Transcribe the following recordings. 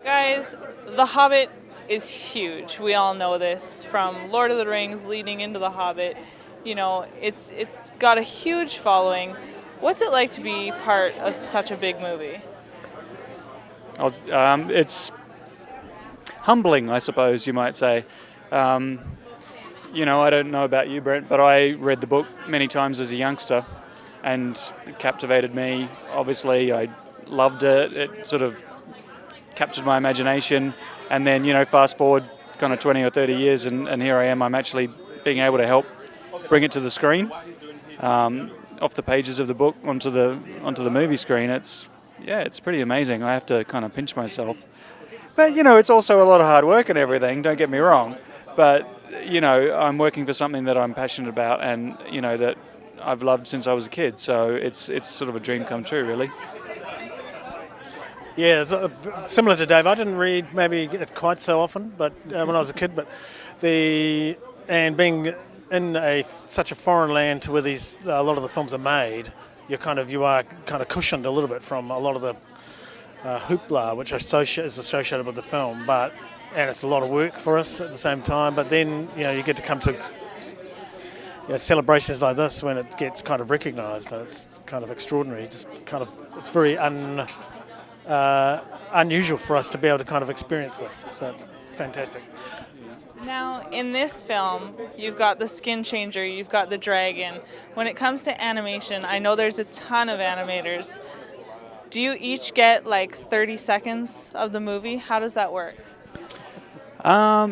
Guys, The Hobbit is huge. We all know this from Lord of the Rings leading into The Hobbit. It's got a huge following. What's it like to be part of such a big movie? It's humbling, I suppose you might say. Um, I don't know about you, Brent, but I read the book many times as a youngster, and it captivated me. Obviously, I loved it. It sort of captured my imagination, and then fast forward kind of 20 or 30 years, and here I am. I'm actually being able to help bring it to the screen, off the pages of the book onto the movie screen. It's pretty amazing. I have to kind of pinch myself. But, it's also a lot of hard work and everything, don't get me wrong. But, I'm working for something that I'm passionate about and, that I've loved since I was a kid. So it's sort of a dream come true, really. Yeah, similar to Dave. I didn't read maybe it quite so often, but when I was a kid. But being in such a foreign land to where a lot of the films are made, you are kind of cushioned a little bit from a lot of the hoopla which is associated with the film. And it's a lot of work for us at the same time. But then you get to come to celebrations like this when it gets kind of recognised, and it's kind of extraordinary. It's very unusual for us to be able to kind of experience this. So it's fantastic. Now, in this film, you've got the skin changer, you've got the dragon. When it comes to animation, I know there's a ton of animators. Do you each get like 30 seconds of the movie? How does that work? We're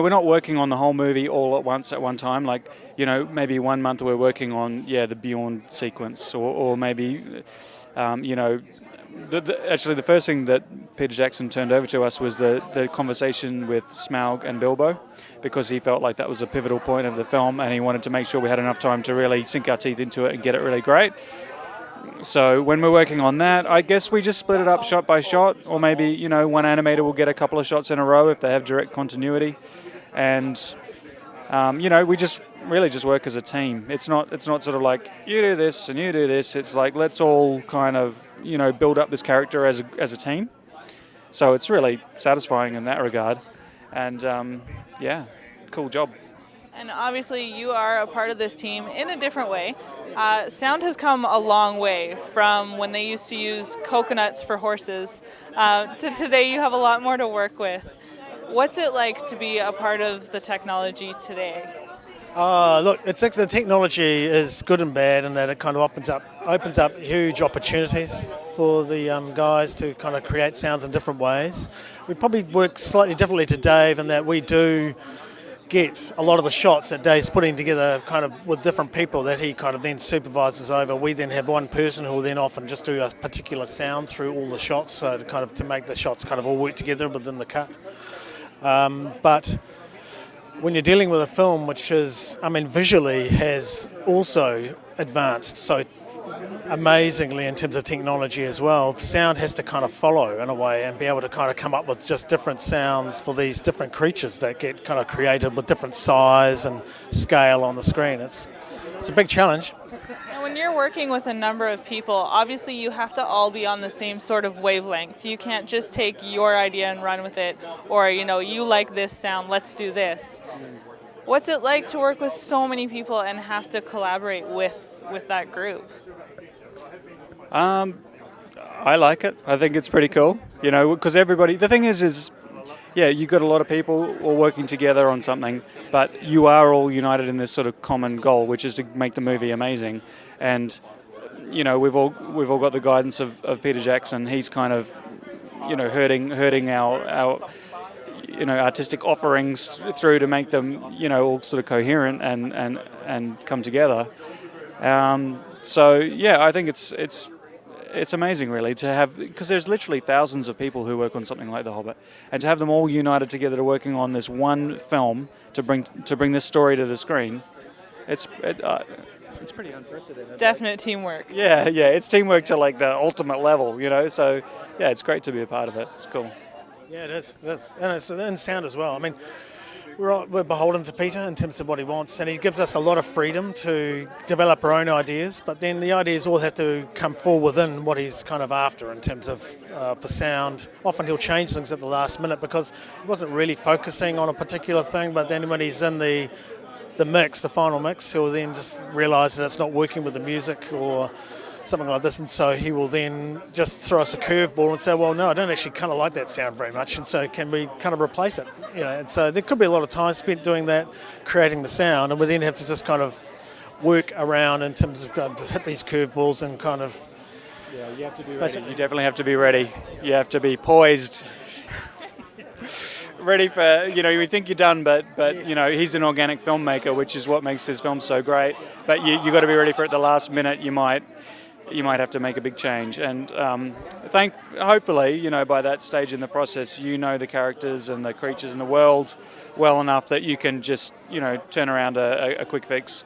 not working on the whole movie all at once at one time. Like, maybe 1 month we're working on the Beyond sequence, or maybe, actually the first thing that Peter Jackson turned over to us was the conversation with Smaug and Bilbo, because he felt like that was a pivotal point of the film, and he wanted to make sure we had enough time to really sink our teeth into it and get it really great. So when we're working on that, I guess we just split it up shot by shot, or maybe one animator will get a couple of shots in a row if they have direct continuity, and we just really just work as a team. It's not sort of like you do this and you do this. It's like let's all kind of build up this character as a team. So it's really satisfying in that regard, and cool job. And obviously you are a part of this team in a different way. Sound has come a long way from when they used to use coconuts for horses to today. You have a lot more to work with. What's it like to be a part of the technology today? Look, the technology is good and bad, in that it kind of opens up huge opportunities for the guys to kind of create sounds in different ways. We probably work slightly differently to Dave in that we do get a lot of the shots that Dave's putting together kind of with different people that he kind of then supervises over. We then have one person who will then often just do a particular sound through all the shots, so to make the shots kind of all work together within the cut. But when you're dealing with a film which is, visually has also advanced so amazingly in terms of technology as well, sound has to kind of follow in a way and be able to kind of come up with just different sounds for these different creatures that get kind of created with different size and scale on the screen. It's a big challenge. And when you're working with a number of people, obviously you have to all be on the same sort of wavelength. You can't just take your idea and run with it, or you like this sound, let's do this. What's it like to work with so many people and have to collaborate with that group? I like it. I think it's pretty cool, because everybody, the thing is, you've got a lot of people all working together on something, but you are all united in this sort of common goal, which is to make the movie amazing. And, we've all got the guidance of Peter Jackson. He's kind of, herding our artistic offerings through to make them, all sort of coherent and come together. I think it's amazing, really, to have, because there's literally thousands of people who work on something like The Hobbit, and to have them all united together to working on this one film to bring this story to the screen. It's pretty unprecedented. Definite teamwork. Yeah, it's teamwork to like the ultimate level, So it's great to be a part of it. It's cool. Yeah, it is. And it's in sound as well. we're beholden to Peter in terms of what he wants, and he gives us a lot of freedom to develop our own ideas, but then the ideas all have to come fall within what he's kind of after in terms of the sound. Often he'll change things at the last minute because he wasn't really focusing on a particular thing, but then when he's in the mix, the final mix, he'll then just realise that it's not working with the music or something like this, and so he will then just throw us a curveball and say, well, no, I don't actually kind of like that sound very much, and so can we kind of replace it? And so there could be a lot of time spent doing that, creating the sound, and we then have to just kind of work around in terms of just hit these curveballs and kind of... Yeah, you have to be ready. You definitely have to be ready. You have to be poised. Ready for, we think you're done, but Yes. He's an organic filmmaker, which is what makes his film so great. But you got to be ready for it at the last minute. You might have to make a big change, and hopefully, by that stage in the process, the characters and the creatures in the world well enough that you can just, turn around a quick fix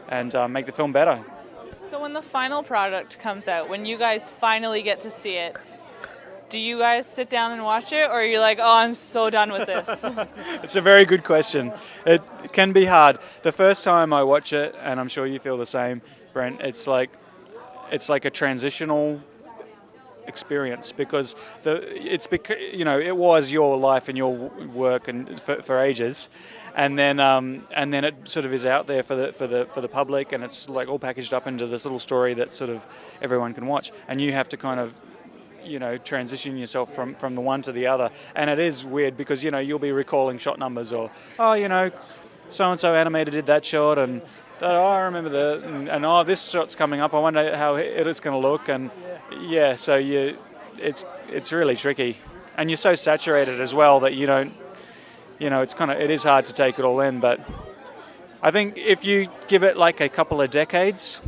and make the film better. So when the final product comes out, when you guys finally get to see it, do you guys sit down and watch it, or are you like, oh, I'm so done with this? It's a very good question. It can be hard. The first time I watch it, and I'm sure you feel the same, Brent, it's like a transitional experience because it was your life and your work and for ages, and then it sort of is out there for the public, and it's like all packaged up into this little story that sort of everyone can watch, and you have to kind of transition yourself from the one to the other, and it is weird because you'll be recalling shot numbers or so and so animator did that shot and I remember that, and this shot's coming up. I wonder how it is going to look, and so it's really tricky, and you're so saturated as well that you don't, it is hard to take it all in. But I think if you give it like a couple of decades,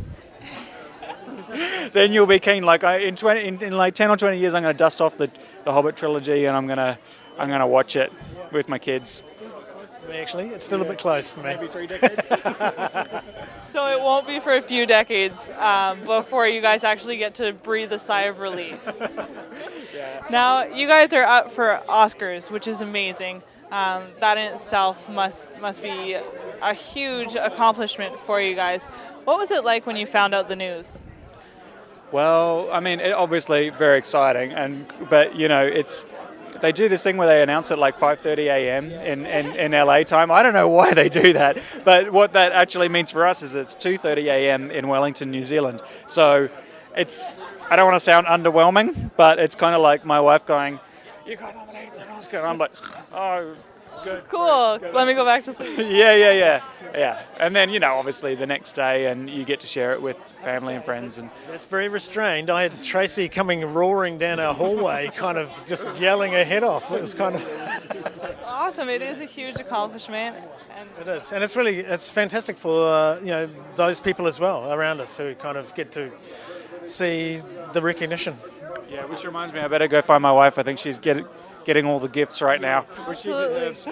then you'll be keen. Like in like 10 or 20 years, I'm going to dust off the Hobbit trilogy, and I'm gonna watch it with my kids. For me, actually, it's still a bit close for me. Maybe 3 decades. So it won't be for a few decades before you guys actually get to breathe a sigh of relief. Yeah. Now, you guys are up for Oscars, which is amazing. That in itself must be a huge accomplishment for you guys. What was it like when you found out the news? Well, I mean, obviously very exciting, but they do this thing where they announce it like 5:30 a.m. in LA time. I don't know why they do that, but what that actually means for us is it's 2:30 a.m. in Wellington, New Zealand. So I don't want to sound underwhelming, but it's kind of like my wife going, "You got nominated for an Oscar," and I'm like, "Oh, good, Cool. good. Let me go back to sleep. Yeah. And then obviously the next day, and you get to share it with family and friends. And It's very restrained. I had Tracy coming roaring down our hallway, kind of just yelling her head off. It was kind of... Awesome. It is a huge accomplishment. And It is, and it's fantastic for those people as well around us who kind of get to see the recognition. yeah, which reminds me, I better go find my wife. I think she's getting all the gifts right now, which she Absolutely. deserves.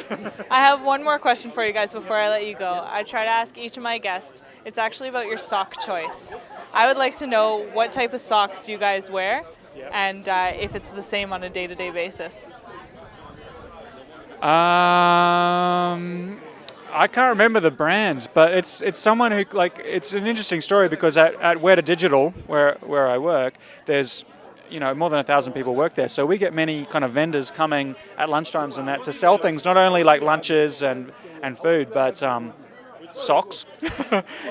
I have one more question for you guys before I let you go. I try to ask each of my guests. It's actually about your sock choice. I would like to know what type of socks you guys wear, and if it's the same on a day-to-day basis. I can't remember the brand, but it's someone who it's an interesting story because at Weta Digital, where I work, there's more than 1,000 people work there, so we get many kind of vendors coming at lunchtimes and that to sell things, not only like lunches and food, but socks.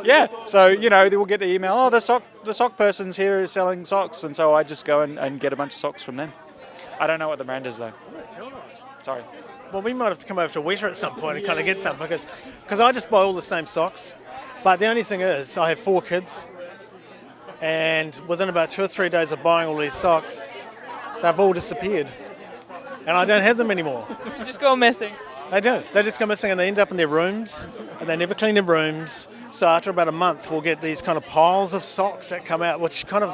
Yeah, so they will get the email, oh, the sock person's here is selling socks, and so I just go and get a bunch of socks from them. I don't know what the brand is though. Sorry. Well, we might have to come over to Weta at some point and kind of get some because I just buy all the same socks. But the only thing is, I have 4 kids, and within about 2 or 3 days of buying all these socks, they've all disappeared, and I don't have them anymore. Just go missing. They do. They just go missing, and they end up in their rooms, and they never clean their rooms. So after about a month, we'll get these kind of piles of socks that come out, which kind of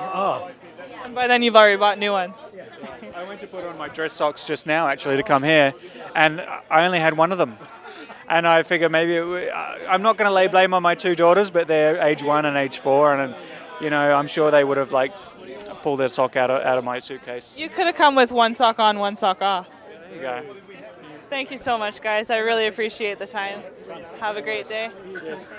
And by then you've already bought new ones. I went to put on my dress socks just now, actually, to come here, and I only had one of them. And I figure maybe I'm not going to lay blame on my 2 daughters, but they're age 1 and age 4, and I'm sure they would have pulled their sock out of my suitcase. You could have come with one sock on, one sock off. There you go. Thank you so much, guys. I really appreciate the time. Have a great day. Cheers.